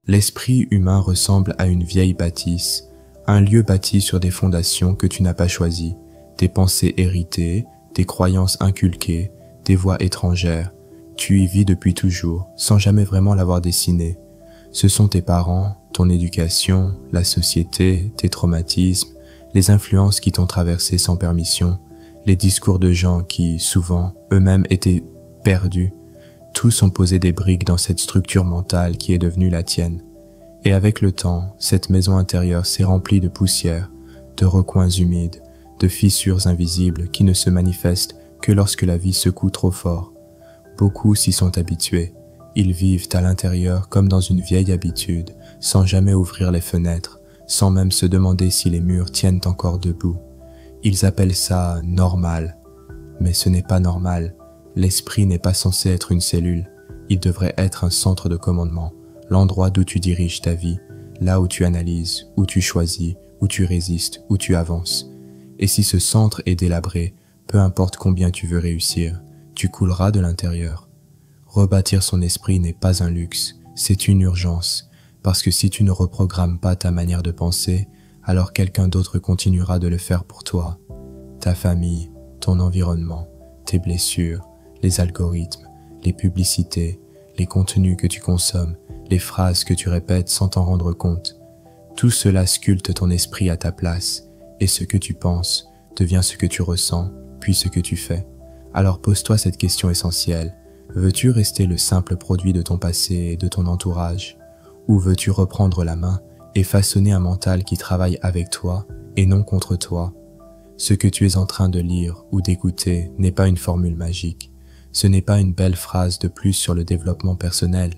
L'esprit humain ressemble à une vieille bâtisse, un lieu bâti sur des fondations que tu n'as pas choisies, des pensées héritées, des croyances inculquées, des voix étrangères. Tu y vis depuis toujours, sans jamais vraiment l'avoir dessiné. Ce sont tes parents, ton éducation, la société, tes traumatismes, les influences qui t'ont traversé sans permission, les discours de gens qui, souvent, eux-mêmes étaient perdus. Tous ont posé des briques dans cette structure mentale qui est devenue la tienne. Et avec le temps, cette maison intérieure s'est remplie de poussière, de recoins humides, de fissures invisibles qui ne se manifestent que lorsque la vie secoue trop fort. Beaucoup s'y sont habitués. Ils vivent à l'intérieur comme dans une vieille habitude, sans jamais ouvrir les fenêtres, sans même se demander si les murs tiennent encore debout. Ils appellent ça « normal ». Mais ce n'est pas normal. L'esprit n'est pas censé être une cellule. Il devrait être un centre de commandement, l'endroit d'où tu diriges ta vie, là où tu analyses, où tu choisis, où tu résistes, où tu avances. Et si ce centre est délabré, peu importe combien tu veux réussir, tu couleras de l'intérieur. Rebâtir son esprit n'est pas un luxe, c'est une urgence, parce que si tu ne reprogrammes pas ta manière de penser, alors quelqu'un d'autre continuera de le faire pour toi. Ta famille, ton environnement, tes blessures, les algorithmes, les publicités, les contenus que tu consommes, les phrases que tu répètes sans t'en rendre compte. Tout cela sculpte ton esprit à ta place, et ce que tu penses devient ce que tu ressens, puis ce que tu fais. Alors pose-toi cette question essentielle. Veux-tu rester le simple produit de ton passé et de ton entourage? Ou veux-tu reprendre la main et façonner un mental qui travaille avec toi et non contre toi? Ce que tu es en train de lire ou d'écouter n'est pas une formule magique. Ce n'est pas une belle phrase de plus sur le développement personnel.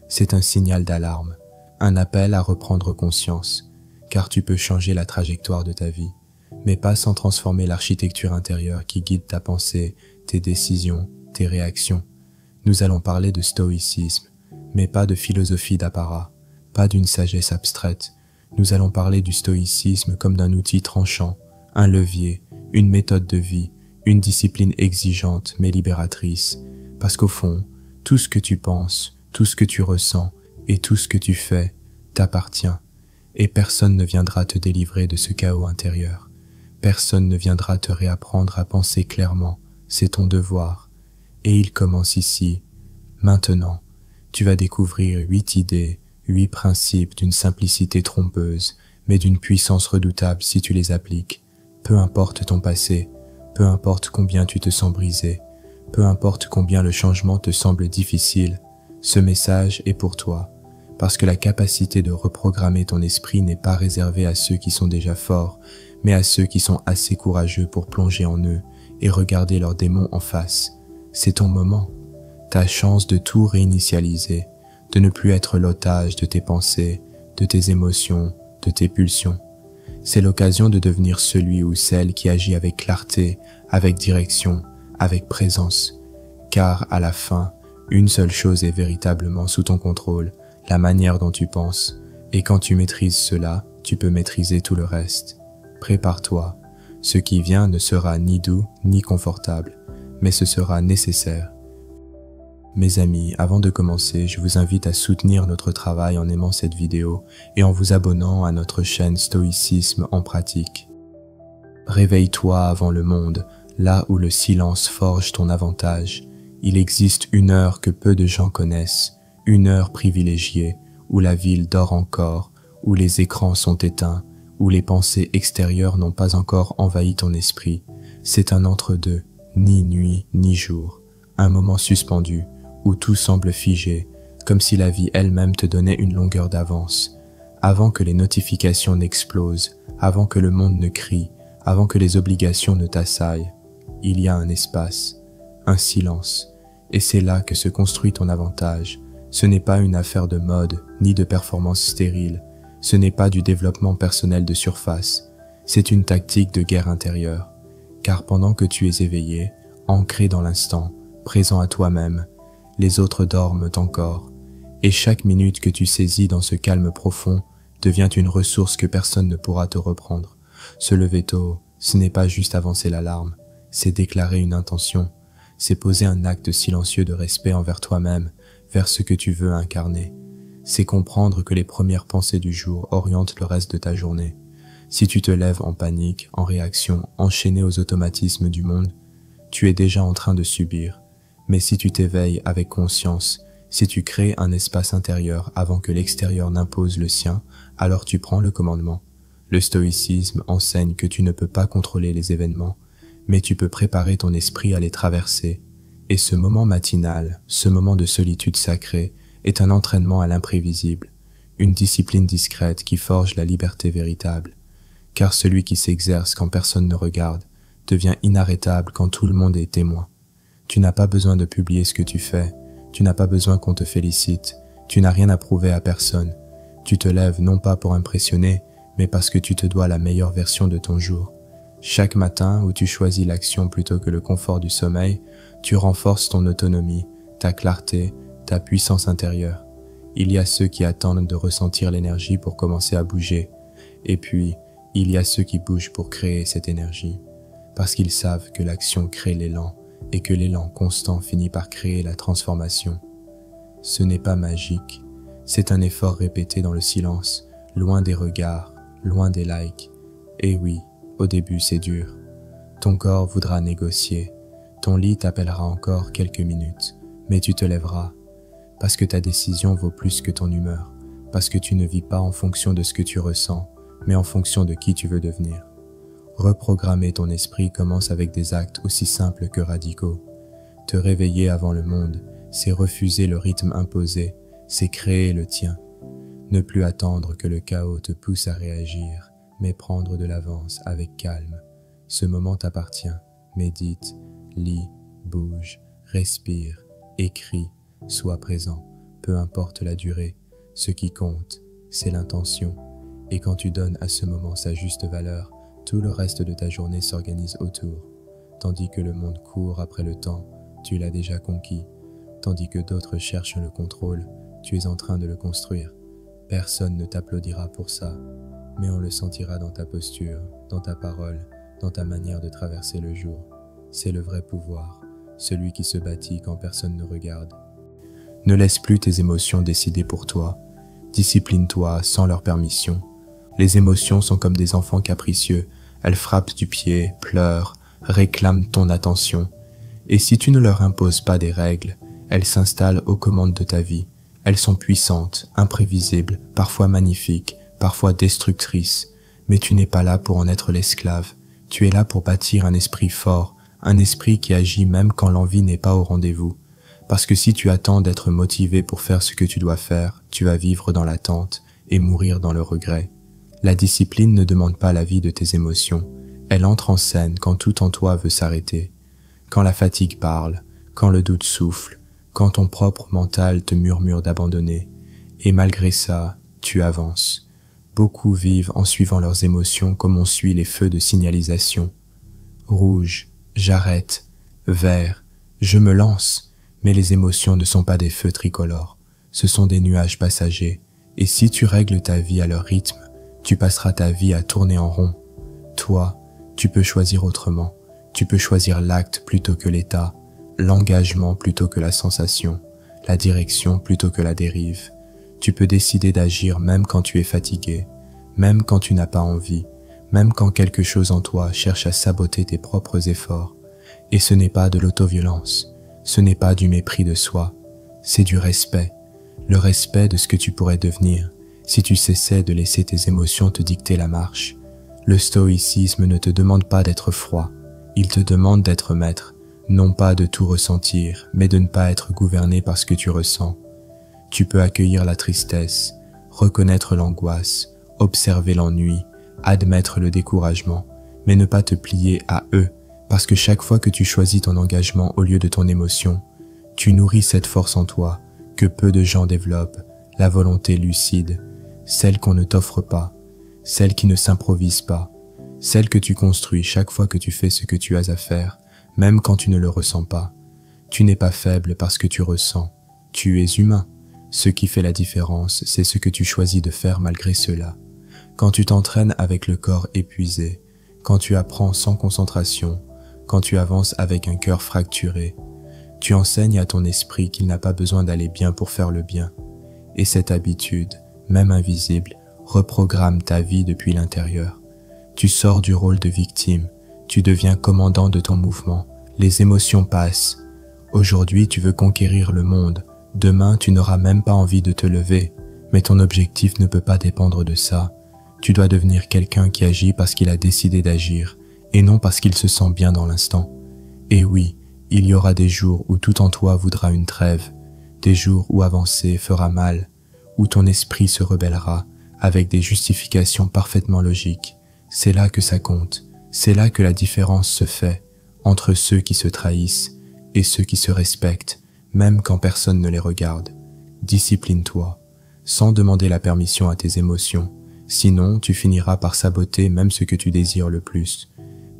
C'est un signal d'alarme, un appel à reprendre conscience, car tu peux changer la trajectoire de ta vie, mais pas sans transformer l'architecture intérieure qui guide ta pensée, tes décisions, tes réactions. Nous allons parler de stoïcisme, mais pas de philosophie d'apparat, pas d'une sagesse abstraite. Nous allons parler du stoïcisme comme d'un outil tranchant, un levier, une méthode de vie, une discipline exigeante mais libératrice, parce qu'au fond, tout ce que tu penses, tout ce que tu ressens et tout ce que tu fais t'appartient, et personne ne viendra te délivrer de ce chaos intérieur. Personne ne viendra te réapprendre à penser clairement, c'est ton devoir. Et il commence ici, maintenant. Tu vas découvrir 8 idées, 8 principes d'une simplicité trompeuse, mais d'une puissance redoutable si tu les appliques. Peu importe ton passé, peu importe combien tu te sens brisé, peu importe combien le changement te semble difficile, ce message est pour toi, parce que la capacité de reprogrammer ton esprit n'est pas réservée à ceux qui sont déjà forts, mais à ceux qui sont assez courageux pour plonger en eux et regarder leurs démons en face. C'est ton moment, ta chance de tout réinitialiser, de ne plus être l'otage de tes pensées, de tes émotions, de tes pulsions. C'est l'occasion de devenir celui ou celle qui agit avec clarté, avec direction, avec présence. Car à la fin, une seule chose est véritablement sous ton contrôle, la manière dont tu penses. Et quand tu maîtrises cela, tu peux maîtriser tout le reste. Prépare-toi. Ce qui vient ne sera ni doux ni confortable, mais ce sera nécessaire. Mes amis, avant de commencer, je vous invite à soutenir notre travail en aimant cette vidéo et en vous abonnant à notre chaîne Stoïcisme en pratique. Réveille-toi avant le monde, là où le silence forge ton avantage. Il existe une heure que peu de gens connaissent, une heure privilégiée, où la ville dort encore, où les écrans sont éteints, où les pensées extérieures n'ont pas encore envahi ton esprit. C'est un entre-deux, ni nuit ni jour, un moment suspendu, où tout semble figé, comme si la vie elle-même te donnait une longueur d'avance. Avant que les notifications n'explosent, avant que le monde ne crie, avant que les obligations ne t'assaillent, il y a un espace, un silence, et c'est là que se construit ton avantage. Ce n'est pas une affaire de mode, ni de performance stérile, ce n'est pas du développement personnel de surface, c'est une tactique de guerre intérieure, car pendant que tu es éveillé, ancré dans l'instant, présent à toi-même, les autres dorment encore, et chaque minute que tu saisis dans ce calme profond devient une ressource que personne ne pourra te reprendre. Se lever tôt, ce n'est pas juste avancer l'alarme, c'est déclarer une intention, c'est poser un acte silencieux de respect envers toi-même, vers ce que tu veux incarner. C'est comprendre que les premières pensées du jour orientent le reste de ta journée. Si tu te lèves en panique, en réaction, enchaîné aux automatismes du monde, tu es déjà en train de subir. Mais si tu t'éveilles avec conscience, si tu crées un espace intérieur avant que l'extérieur n'impose le sien, alors tu prends le commandement. Le stoïcisme enseigne que tu ne peux pas contrôler les événements, mais tu peux préparer ton esprit à les traverser. Et ce moment matinal, ce moment de solitude sacrée, est un entraînement à l'imprévisible, une discipline discrète qui forge la liberté véritable. Car celui qui s'exerce quand personne ne regarde devient inarrêtable quand tout le monde est témoin. Tu n'as pas besoin de publier ce que tu fais, tu n'as pas besoin qu'on te félicite, tu n'as rien à prouver à personne. Tu te lèves non pas pour impressionner, mais parce que tu te dois la meilleure version de ton jour. Chaque matin où tu choisis l'action plutôt que le confort du sommeil, tu renforces ton autonomie, ta clarté, ta puissance intérieure. Il y a ceux qui attendent de ressentir l'énergie pour commencer à bouger, et puis il y a ceux qui bougent pour créer cette énergie, parce qu'ils savent que l'action crée l'élan, et que l'élan constant finit par créer la transformation. Ce n'est pas magique, c'est un effort répété dans le silence, loin des regards, loin des likes. Et oui, au début c'est dur. Ton corps voudra négocier, ton lit t'appellera encore quelques minutes, mais tu te lèveras, parce que ta décision vaut plus que ton humeur, parce que tu ne vis pas en fonction de ce que tu ressens, mais en fonction de qui tu veux devenir. Reprogrammer ton esprit commence avec des actes aussi simples que radicaux. Te réveiller avant le monde, c'est refuser le rythme imposé, c'est créer le tien. Ne plus attendre que le chaos te pousse à réagir, mais prendre de l'avance avec calme. Ce moment t'appartient. Médite, lis, bouge, respire, écris, sois présent. Peu importe la durée, ce qui compte, c'est l'intention. Et quand tu donnes à ce moment sa juste valeur, tout le reste de ta journée s'organise autour. Tandis que le monde court après le temps, tu l'as déjà conquis. Tandis que d'autres cherchent le contrôle, tu es en train de le construire. Personne ne t'applaudira pour ça, mais on le sentira dans ta posture, dans ta parole, dans ta manière de traverser le jour. C'est le vrai pouvoir, celui qui se bâtit quand personne ne regarde. Ne laisse plus tes émotions décider pour toi. Discipline-toi sans leur permission. Les émotions sont comme des enfants capricieux. Elles frappent du pied, pleurent, réclament ton attention. Et si tu ne leur imposes pas des règles, elles s'installent aux commandes de ta vie. Elles sont puissantes, imprévisibles, parfois magnifiques, parfois destructrices. Mais tu n'es pas là pour en être l'esclave. Tu es là pour bâtir un esprit fort, un esprit qui agit même quand l'envie n'est pas au rendez-vous. Parce que si tu attends d'être motivé pour faire ce que tu dois faire, tu vas vivre dans l'attente et mourir dans le regret. La discipline ne demande pas l'avis de tes émotions. Elle entre en scène quand tout en toi veut s'arrêter. Quand la fatigue parle, quand le doute souffle, quand ton propre mental te murmure d'abandonner. Et malgré ça, tu avances. Beaucoup vivent en suivant leurs émotions comme on suit les feux de signalisation. Rouge, j'arrête. Vert, je me lance. Mais les émotions ne sont pas des feux tricolores. Ce sont des nuages passagers. Et si tu règles ta vie à leur rythme, tu passeras ta vie à tourner en rond. Toi, tu peux choisir autrement. Tu peux choisir l'acte plutôt que l'état, l'engagement plutôt que la sensation, la direction plutôt que la dérive. Tu peux décider d'agir même quand tu es fatigué, même quand tu n'as pas envie, même quand quelque chose en toi cherche à saboter tes propres efforts. Et ce n'est pas de l'autoviolence, ce n'est pas du mépris de soi, c'est du respect. Le respect de ce que tu pourrais devenir si tu cessais de laisser tes émotions te dicter la marche. Le stoïcisme ne te demande pas d'être froid, il te demande d'être maître, non pas de tout ressentir, mais de ne pas être gouverné par ce que tu ressens. Tu peux accueillir la tristesse, reconnaître l'angoisse, observer l'ennui, admettre le découragement, mais ne pas te plier à eux, parce que chaque fois que tu choisis ton engagement au lieu de ton émotion, tu nourris cette force en toi que peu de gens développent, la volonté lucide, celle qu'on ne t'offre pas, celle qui ne s'improvise pas, celle que tu construis chaque fois que tu fais ce que tu as à faire, même quand tu ne le ressens pas. Tu n'es pas faible parce que tu ressens, tu es humain. Ce qui fait la différence, c'est ce que tu choisis de faire malgré cela. Quand tu t'entraînes avec le corps épuisé, quand tu apprends sans concentration, quand tu avances avec un cœur fracturé, tu enseignes à ton esprit qu'il n'a pas besoin d'aller bien pour faire le bien. Et cette habitude, même invisible, reprogramme ta vie depuis l'intérieur. Tu sors du rôle de victime, tu deviens commandant de ton mouvement, les émotions passent. Aujourd'hui, tu veux conquérir le monde, demain, tu n'auras même pas envie de te lever, mais ton objectif ne peut pas dépendre de ça. Tu dois devenir quelqu'un qui agit parce qu'il a décidé d'agir, et non parce qu'il se sent bien dans l'instant. Et oui, il y aura des jours où tout en toi voudra une trêve, des jours où avancer fera mal, où ton esprit se rebellera, avec des justifications parfaitement logiques. C'est là que ça compte, c'est là que la différence se fait, entre ceux qui se trahissent et ceux qui se respectent, même quand personne ne les regarde. Discipline-toi, sans demander la permission à tes émotions, sinon tu finiras par saboter même ce que tu désires le plus.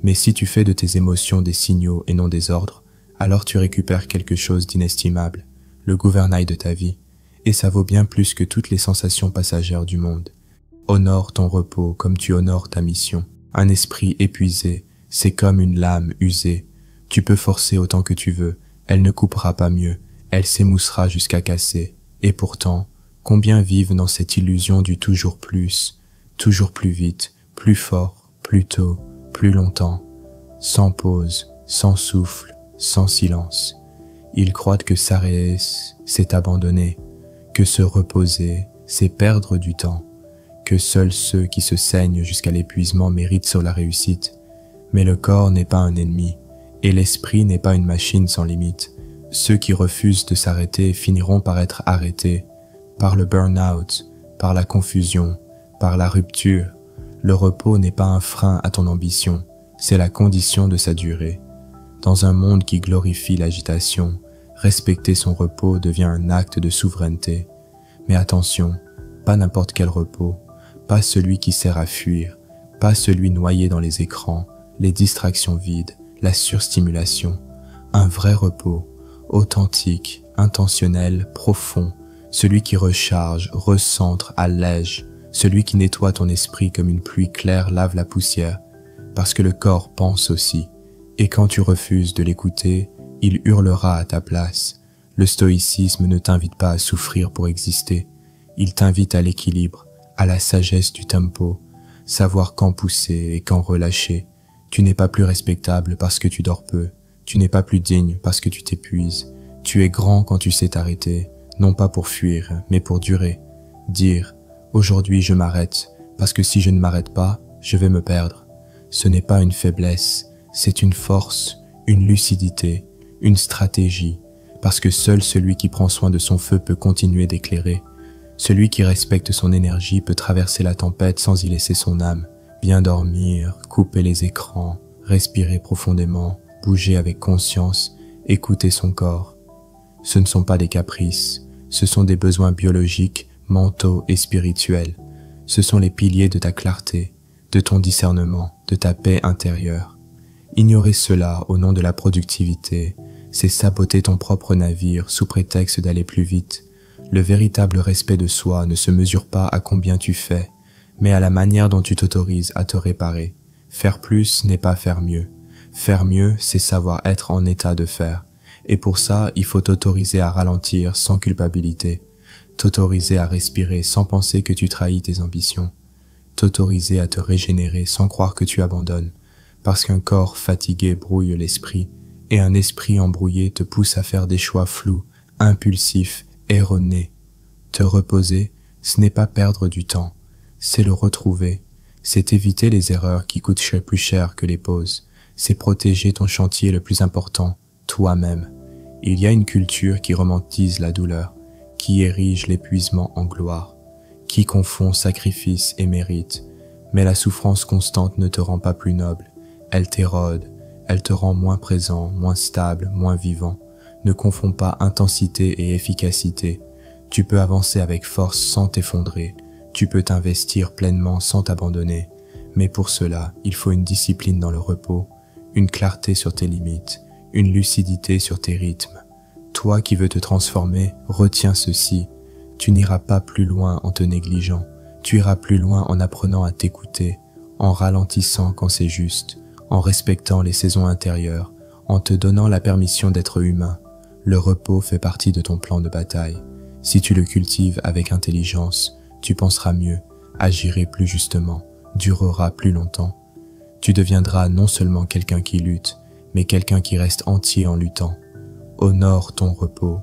Mais si tu fais de tes émotions des signaux et non des ordres, alors tu récupères quelque chose d'inestimable, le gouvernail de ta vie, et ça vaut bien plus que toutes les sensations passagères du monde. Honore ton repos comme tu honores ta mission. Un esprit épuisé, c'est comme une lame usée. Tu peux forcer autant que tu veux, elle ne coupera pas mieux, elle s'émoussera jusqu'à casser. Et pourtant, combien vivent dans cette illusion du toujours plus vite, plus fort, plus tôt, plus longtemps, sans pause, sans souffle, sans silence. Ils croient que s'arrêter, c'est abandonner, que se reposer, c'est perdre du temps, que seuls ceux qui se saignent jusqu'à l'épuisement méritent sur la réussite. Mais le corps n'est pas un ennemi, et l'esprit n'est pas une machine sans limite. Ceux qui refusent de s'arrêter finiront par être arrêtés, par le burn-out, par la confusion, par la rupture. Le repos n'est pas un frein à ton ambition, c'est la condition de sa durée. Dans un monde qui glorifie l'agitation, respecter son repos devient un acte de souveraineté. Mais attention, pas n'importe quel repos, pas celui qui sert à fuir, pas celui noyé dans les écrans, les distractions vides, la surstimulation. Un vrai repos, authentique, intentionnel, profond, celui qui recharge, recentre, allège, celui qui nettoie ton esprit comme une pluie claire lave la poussière, parce que le corps pense aussi, et quand tu refuses de l'écouter, il hurlera à ta place. Le stoïcisme ne t'invite pas à souffrir pour exister, il t'invite à l'équilibre, à la sagesse du tempo, savoir quand pousser et quand relâcher. Tu n'es pas plus respectable parce que tu dors peu, tu n'es pas plus digne parce que tu t'épuises. Tu es grand quand tu sais t'arrêter, non pas pour fuir, mais pour durer. Dire « aujourd'hui je m'arrête, parce que si je ne m'arrête pas, je vais me perdre ». Ce n'est pas une faiblesse, c'est une force, une lucidité, une stratégie, parce que seul celui qui prend soin de son feu peut continuer d'éclairer. Celui qui respecte son énergie peut traverser la tempête sans y laisser son âme. Bien dormir, couper les écrans, respirer profondément, bouger avec conscience, écouter son corps. Ce ne sont pas des caprices, ce sont des besoins biologiques, mentaux et spirituels. Ce sont les piliers de ta clarté, de ton discernement, de ta paix intérieure. Ignorer cela au nom de la productivité, c'est saboter ton propre navire sous prétexte d'aller plus vite. Le véritable respect de soi ne se mesure pas à combien tu fais, mais à la manière dont tu t'autorises à te réparer. Faire plus n'est pas faire mieux. Faire mieux, c'est savoir être en état de faire. Et pour ça, il faut t'autoriser à ralentir sans culpabilité. T'autoriser à respirer sans penser que tu trahis tes ambitions. T'autoriser à te régénérer sans croire que tu abandonnes. Parce qu'un corps fatigué brouille l'esprit, et un esprit embrouillé te pousse à faire des choix flous, impulsifs, erroné. Te reposer, ce n'est pas perdre du temps, c'est le retrouver, c'est éviter les erreurs qui coûtent plus cher que les pauses, c'est protéger ton chantier le plus important, toi-même. Il y a une culture qui romantise la douleur, qui érige l'épuisement en gloire, qui confond sacrifice et mérite, mais la souffrance constante ne te rend pas plus noble, elle t'érode, elle te rend moins présent, moins stable, moins vivant. Ne confonds pas intensité et efficacité. Tu peux avancer avec force sans t'effondrer. Tu peux t'investir pleinement sans t'abandonner. Mais pour cela, il faut une discipline dans le repos, une clarté sur tes limites, une lucidité sur tes rythmes. Toi qui veux te transformer, retiens ceci. Tu n'iras pas plus loin en te négligeant. Tu iras plus loin en apprenant à t'écouter, en ralentissant quand c'est juste, en respectant les saisons intérieures, en te donnant la permission d'être humain. Le repos fait partie de ton plan de bataille. Si tu le cultives avec intelligence, tu penseras mieux, agirais plus justement, dureras plus longtemps. Tu deviendras non seulement quelqu'un qui lutte, mais quelqu'un qui reste entier en luttant. Honore ton repos,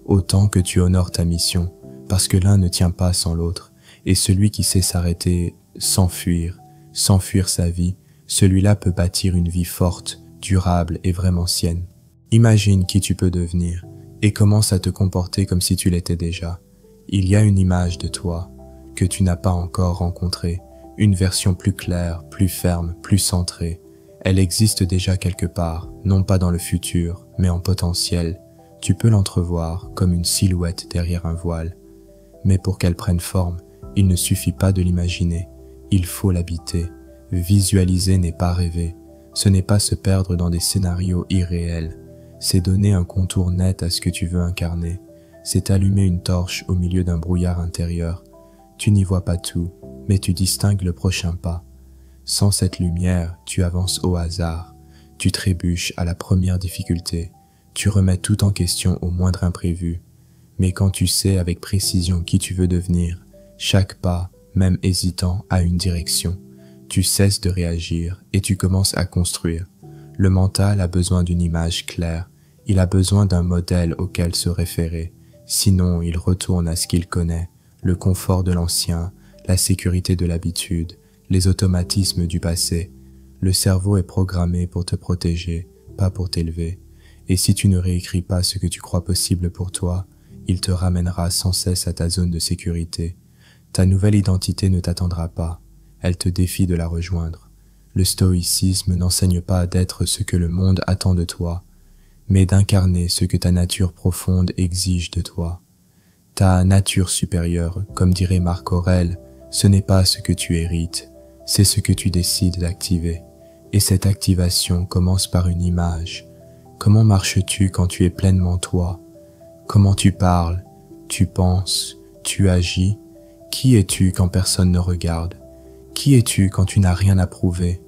autant que tu honores ta mission, parce que l'un ne tient pas sans l'autre, et celui qui sait s'arrêter, s'enfuir sa vie, celui-là peut bâtir une vie forte, durable et vraiment sienne. Imagine qui tu peux devenir, et commence à te comporter comme si tu l'étais déjà. Il y a une image de toi, que tu n'as pas encore rencontrée, une version plus claire, plus ferme, plus centrée. Elle existe déjà quelque part, non pas dans le futur, mais en potentiel. Tu peux l'entrevoir comme une silhouette derrière un voile. Mais pour qu'elle prenne forme, il ne suffit pas de l'imaginer, il faut l'habiter. Visualiser n'est pas rêver, ce n'est pas se perdre dans des scénarios irréels, c'est donner un contour net à ce que tu veux incarner, c'est allumer une torche au milieu d'un brouillard intérieur. Tu n'y vois pas tout, mais tu distingues le prochain pas. Sans cette lumière, tu avances au hasard, tu trébuches à la première difficulté, tu remets tout en question au moindre imprévu. Mais quand tu sais avec précision qui tu veux devenir, chaque pas, même hésitant, a une direction. Tu cesses de réagir et tu commences à construire. Le mental a besoin d'une image claire, il a besoin d'un modèle auquel se référer, sinon il retourne à ce qu'il connaît, le confort de l'ancien, la sécurité de l'habitude, les automatismes du passé. Le cerveau est programmé pour te protéger, pas pour t'élever. Et si tu ne réécris pas ce que tu crois possible pour toi, il te ramènera sans cesse à ta zone de sécurité. Ta nouvelle identité ne t'attendra pas, elle te défie de la rejoindre. Le stoïcisme n'enseigne pas d'être ce que le monde attend de toi, mais d'incarner ce que ta nature profonde exige de toi. Ta nature supérieure, comme dirait Marc Aurèle, ce n'est pas ce que tu hérites, c'est ce que tu décides d'activer. Et cette activation commence par une image. Comment marches-tu quand tu es pleinement toi? Comment tu parles, tu penses, tu agis? Qui es-tu quand personne ne regarde? Qui es-tu quand tu n'as rien à prouver?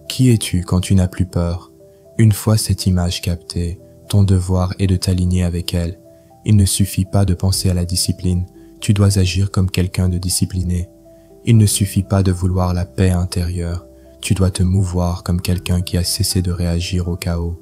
Qui es-tu quand tu n'as plus peur? Une fois cette image captée, ton devoir est de t'aligner avec elle. Il ne suffit pas de penser à la discipline, tu dois agir comme quelqu'un de discipliné. Il ne suffit pas de vouloir la paix intérieure, tu dois te mouvoir comme quelqu'un qui a cessé de réagir au chaos.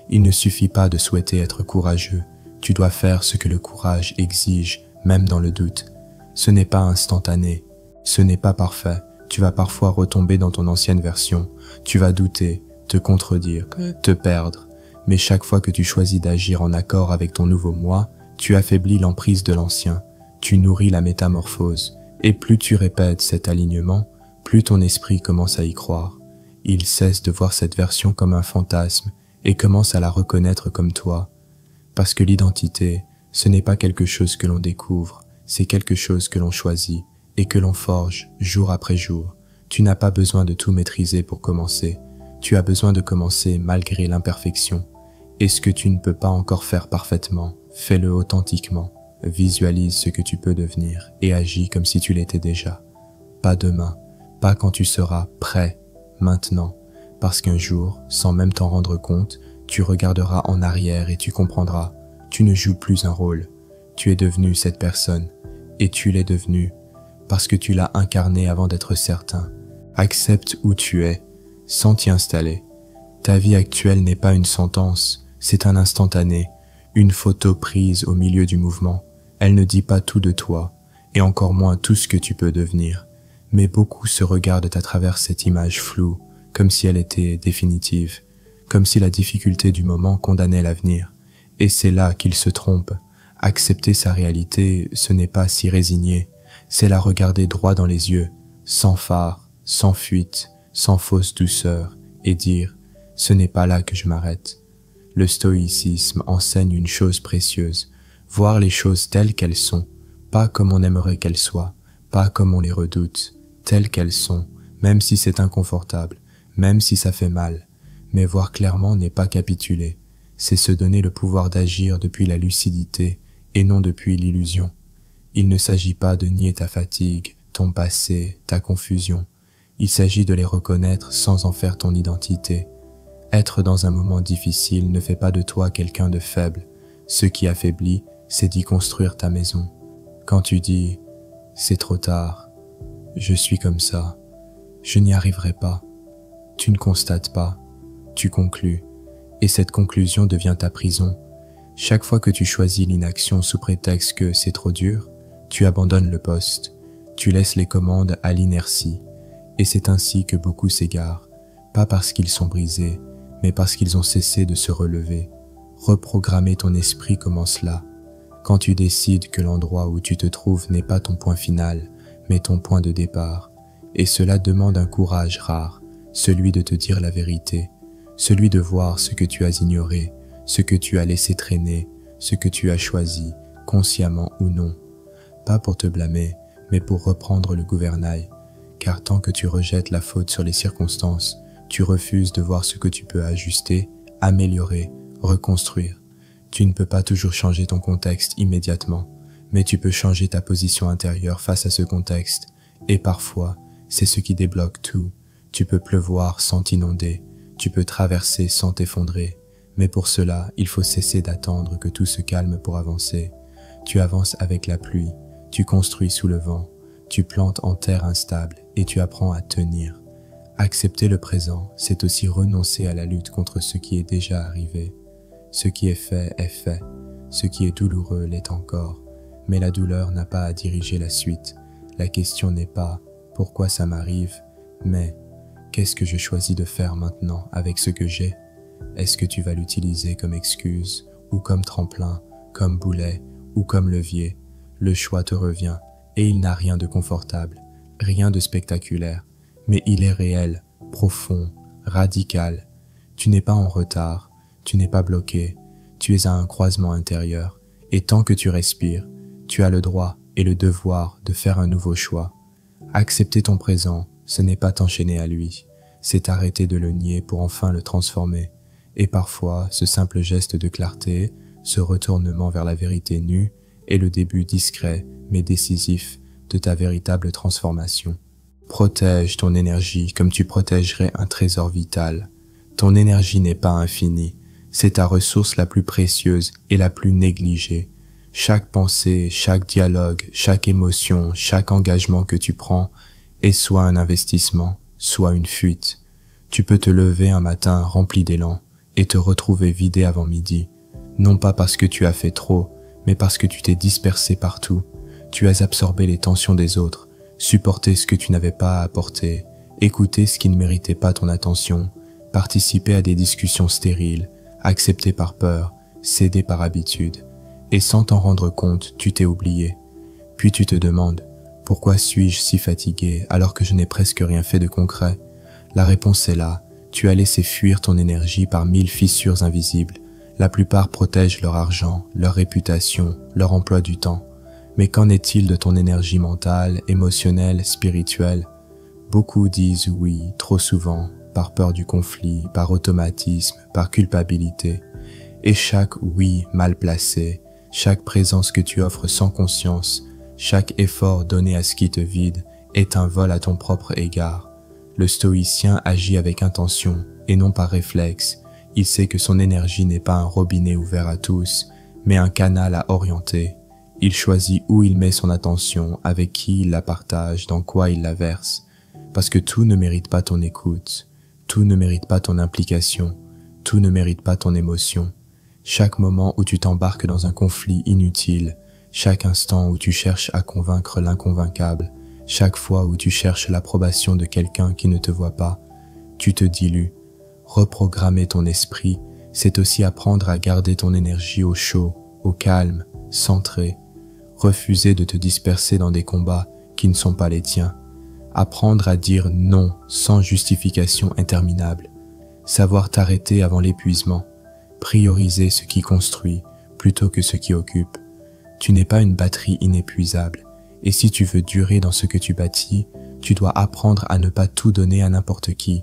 Il ne suffit pas de souhaiter être courageux, tu dois faire ce que le courage exige, même dans le doute. Ce n'est pas instantané, ce n'est pas parfait, tu vas parfois retomber dans ton ancienne version, tu vas douter, te contredire, te perdre, mais chaque fois que tu choisis d'agir en accord avec ton nouveau moi, tu affaiblis l'emprise de l'ancien, tu nourris la métamorphose, et plus tu répètes cet alignement, plus ton esprit commence à y croire. Il cesse de voir cette version comme un fantasme et commence à la reconnaître comme toi. Parce que l'identité, ce n'est pas quelque chose que l'on découvre, c'est quelque chose que l'on choisit et que l'on forge jour après jour. Tu n'as pas besoin de tout maîtriser pour commencer. Tu as besoin de commencer malgré l'imperfection. Et ce que tu ne peux pas encore faire parfaitement, fais-le authentiquement. Visualise ce que tu peux devenir et agis comme si tu l'étais déjà. Pas demain, pas quand tu seras prêt, maintenant. Parce qu'un jour, sans même t'en rendre compte, tu regarderas en arrière et tu comprendras. Tu ne joues plus un rôle. Tu es devenu cette personne. Et tu l'es devenu parce que tu l'as incarné avant d'être certain. Accepte où tu es, sans t'y installer. Ta vie actuelle n'est pas une sentence, c'est un instantané, une photo prise au milieu du mouvement. Elle ne dit pas tout de toi, et encore moins tout ce que tu peux devenir. Mais beaucoup se regardent à travers cette image floue, comme si elle était définitive, comme si la difficulté du moment condamnait l'avenir. Et c'est là qu'ils se trompent. Accepter sa réalité, ce n'est pas s'y résigner, c'est la regarder droit dans les yeux, sans phare, sans fuite, sans fausse douceur, et dire « ce n'est pas là que je m'arrête ». Le stoïcisme enseigne une chose précieuse, voir les choses telles qu'elles sont, pas comme on aimerait qu'elles soient, pas comme on les redoute, telles qu'elles sont, même si c'est inconfortable, même si ça fait mal. Mais voir clairement n'est pas capituler, c'est se donner le pouvoir d'agir depuis la lucidité et non depuis l'illusion. Il ne s'agit pas de nier ta fatigue, ton passé, ta confusion. Il s'agit de les reconnaître sans en faire ton identité. Être dans un moment difficile ne fait pas de toi quelqu'un de faible. Ce qui affaiblit, c'est d'y construire ta maison. Quand tu dis « c'est trop tard, je suis comme ça, je n'y arriverai pas », tu ne constates pas, tu conclus, et cette conclusion devient ta prison. Chaque fois que tu choisis l'inaction sous prétexte que c'est trop dur, tu abandonnes le poste, tu laisses les commandes à l'inertie, et c'est ainsi que beaucoup s'égarent, pas parce qu'ils sont brisés, mais parce qu'ils ont cessé de se relever. Reprogrammer ton esprit commence là, quand tu décides que l'endroit où tu te trouves n'est pas ton point final, mais ton point de départ, et cela demande un courage rare, celui de te dire la vérité, celui de voir ce que tu as ignoré, ce que tu as laissé traîner, ce que tu as choisi, consciemment ou non. Pas pour te blâmer, mais pour reprendre le gouvernail, car tant que tu rejettes la faute sur les circonstances, tu refuses de voir ce que tu peux ajuster, améliorer, reconstruire. Tu ne peux pas toujours changer ton contexte immédiatement, mais tu peux changer ta position intérieure face à ce contexte, et parfois, c'est ce qui débloque tout. Tu peux pleuvoir sans t'inonder, tu peux traverser sans t'effondrer, mais pour cela, il faut cesser d'attendre que tout se calme pour avancer. Tu avances avec la pluie, tu construis sous le vent, tu plantes en terre instable et tu apprends à tenir. Accepter le présent, c'est aussi renoncer à la lutte contre ce qui est déjà arrivé. Ce qui est fait, ce qui est douloureux l'est encore, mais la douleur n'a pas à diriger la suite. La question n'est pas « pourquoi ça m'arrive ?» mais « qu'est-ce que je choisis de faire maintenant avec ce que j'ai ?» Est-ce que tu vas l'utiliser comme excuse, ou comme tremplin, comme boulet, ou comme levier? Le choix te revient, et il n'a rien de confortable, rien de spectaculaire, mais il est réel, profond, radical. Tu n'es pas en retard, tu n'es pas bloqué, tu es à un croisement intérieur, et tant que tu respires, tu as le droit et le devoir de faire un nouveau choix. Accepter ton présent, ce n'est pas t'enchaîner à lui, c'est arrêter de le nier pour enfin le transformer. Et parfois, ce simple geste de clarté, ce retournement vers la vérité nue, est le début discret mais décisif de ta véritable transformation. Protège ton énergie comme tu protégerais un trésor vital. Ton énergie n'est pas infinie, c'est ta ressource la plus précieuse et la plus négligée. Chaque pensée, chaque dialogue, chaque émotion, chaque engagement que tu prends est soit un investissement, soit une fuite. Tu peux te lever un matin rempli d'élan et te retrouver vidé avant midi, non pas parce que tu as fait trop, mais parce que tu t'es dispersé partout. Tu as absorbé les tensions des autres, supporté ce que tu n'avais pas à apporter, écouté ce qui ne méritait pas ton attention, participé à des discussions stériles, accepté par peur, cédé par habitude, et sans t'en rendre compte, tu t'es oublié. Puis tu te demandes, pourquoi suis-je si fatigué alors que je n'ai presque rien fait de concret? La réponse est là. Tu as laissé fuir ton énergie par 1000 fissures invisibles. La plupart protègent leur argent, leur réputation, leur emploi du temps. Mais qu'en est-il de ton énergie mentale, émotionnelle, spirituelle? Beaucoup disent oui, trop souvent, par peur du conflit, par automatisme, par culpabilité. Et chaque oui mal placé, chaque présence que tu offres sans conscience, chaque effort donné à ce qui te vide, est un vol à ton propre égard. Le stoïcien agit avec intention et non par réflexe. Il sait que son énergie n'est pas un robinet ouvert à tous, mais un canal à orienter. Il choisit où il met son attention, avec qui il la partage, dans quoi il la verse. Parce que tout ne mérite pas ton écoute, tout ne mérite pas ton implication, tout ne mérite pas ton émotion. Chaque moment où tu t'embarques dans un conflit inutile, chaque instant où tu cherches à convaincre l'inconvaincable, chaque fois où tu cherches l'approbation de quelqu'un qui ne te voit pas, tu te dilues. Reprogrammer ton esprit, c'est aussi apprendre à garder ton énergie au chaud, au calme, centré. Refuser de te disperser dans des combats qui ne sont pas les tiens. Apprendre à dire non sans justification interminable. Savoir t'arrêter avant l'épuisement. Prioriser ce qui construit plutôt que ce qui occupe. Tu n'es pas une batterie inépuisable. Et si tu veux durer dans ce que tu bâtis, tu dois apprendre à ne pas tout donner à n'importe qui.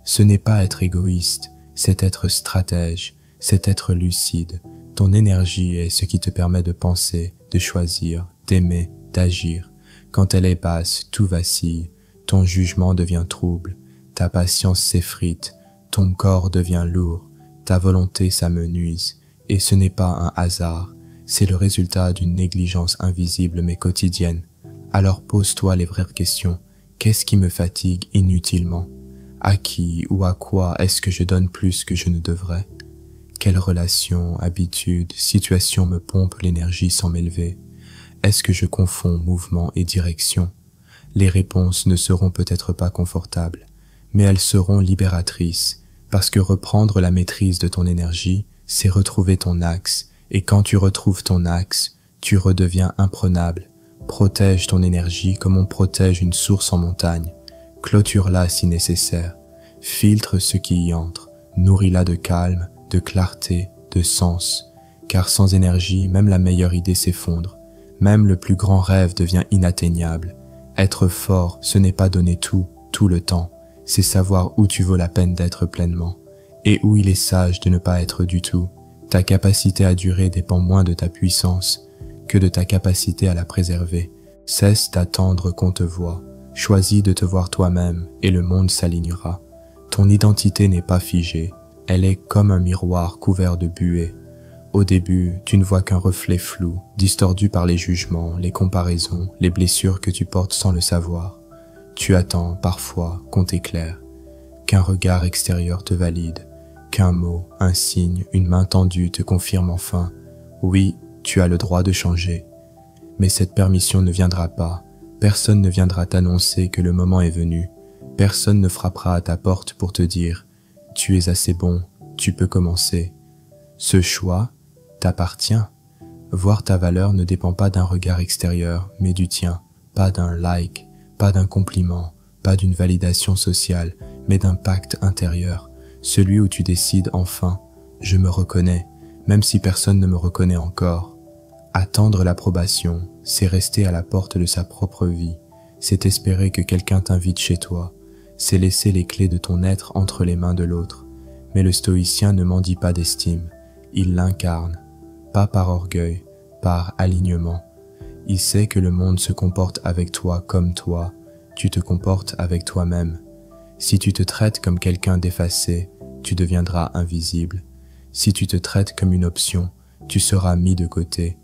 Ce n'est pas être égoïste, c'est être stratège, c'est être lucide. Ton énergie est ce qui te permet de penser, de choisir, d'aimer, d'agir. Quand elle est basse, tout vacille, ton jugement devient trouble, ta patience s'effrite, ton corps devient lourd, ta volonté s'amenuise. Et ce n'est pas un hasard, C'est le résultat d'une négligence invisible mais quotidienne. Alors pose-toi les vraies questions. Qu'est-ce qui me fatigue inutilement? À qui ou à quoi est-ce que je donne plus que je ne devrais? Quelles relations, habitudes, situations me pompent l'énergie sans m'élever? Est-ce que je confonds mouvement et direction? Les réponses ne seront peut-être pas confortables, mais elles seront libératrices, parce que reprendre la maîtrise de ton énergie, c'est retrouver ton axe, et quand tu retrouves ton axe, tu redeviens imprenable. Protège ton énergie comme on protège une source en montagne. Clôture-la si nécessaire. Filtre ce qui y entre. Nourris-la de calme, de clarté, de sens. Car sans énergie, même la meilleure idée s'effondre. Même le plus grand rêve devient inatteignable. Être fort, ce n'est pas donner tout le temps. C'est savoir où tu vaux la peine d'être pleinement. Et où il est sage de ne pas être du tout. Ta capacité à durer dépend moins de ta puissance que de ta capacité à la préserver. Cesse d'attendre qu'on te voie. Choisis de te voir toi-même et le monde s'alignera. Ton identité n'est pas figée. Elle est comme un miroir couvert de buée. Au début, tu ne vois qu'un reflet flou, distordu par les jugements, les comparaisons, les blessures que tu portes sans le savoir. Tu attends, parfois, qu'on t'éclaire, qu'un regard extérieur te valide, qu'un mot, un signe, une main tendue te confirme enfin « Oui, tu as le droit de changer ». Mais cette permission ne viendra pas. Personne ne viendra t'annoncer que le moment est venu. Personne ne frappera à ta porte pour te dire « Tu es assez bon, tu peux commencer ». Ce choix t'appartient. Voir ta valeur ne dépend pas d'un regard extérieur, mais du tien. Pas d'un like, pas d'un compliment, pas d'une validation sociale, mais d'un pacte intérieur. Celui où tu décides enfin « Je me reconnais », même si personne ne me reconnaît encore. Attendre l'approbation, c'est rester à la porte de sa propre vie. C'est espérer que quelqu'un t'invite chez toi. C'est laisser les clés de ton être entre les mains de l'autre. Mais le stoïcien ne mendie pas d'estime. Il l'incarne. Pas par orgueil, par alignement. Il sait que le monde se comporte avec toi comme toi. Tu te comportes avec toi-même. Si tu te traites comme quelqu'un d'effacé, tu deviendras invisible. Si tu te traites comme une option, tu seras mis de côté.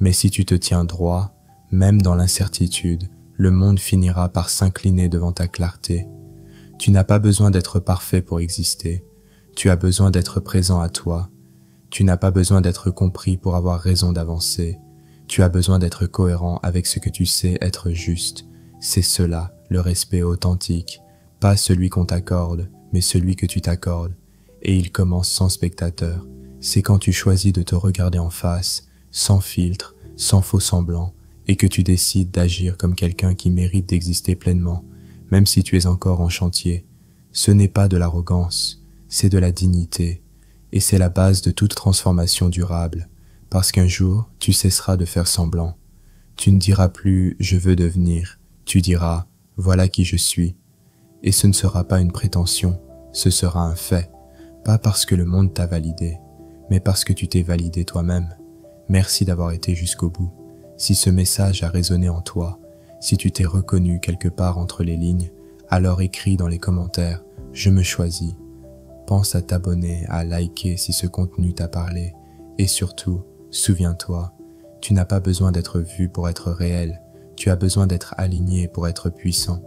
Mais si tu te tiens droit, même dans l'incertitude, le monde finira par s'incliner devant ta clarté. Tu n'as pas besoin d'être parfait pour exister. Tu as besoin d'être présent à toi. Tu n'as pas besoin d'être compris pour avoir raison d'avancer. Tu as besoin d'être cohérent avec ce que tu sais être juste. C'est cela, le respect authentique. Pas celui qu'on t'accorde, mais celui que tu t'accordes. Et il commence sans spectateur. C'est quand tu choisis de te regarder en face, sans filtre, sans faux semblant, et que tu décides d'agir comme quelqu'un qui mérite d'exister pleinement, même si tu es encore en chantier. Ce n'est pas de l'arrogance, c'est de la dignité, et c'est la base de toute transformation durable, parce qu'un jour, tu cesseras de faire semblant. Tu ne diras plus « je veux devenir », tu diras « voilà qui je suis ». Et ce ne sera pas une prétention, ce sera un fait, pas parce que le monde t'a validé, mais parce que tu t'es validé toi-même. Merci d'avoir été jusqu'au bout. Si ce message a résonné en toi, si tu t'es reconnu quelque part entre les lignes, alors écris dans les commentaires « Je me choisis ». Pense à t'abonner, à liker si ce contenu t'a parlé. Et surtout, souviens-toi, tu n'as pas besoin d'être vu pour être réel, tu as besoin d'être aligné pour être puissant.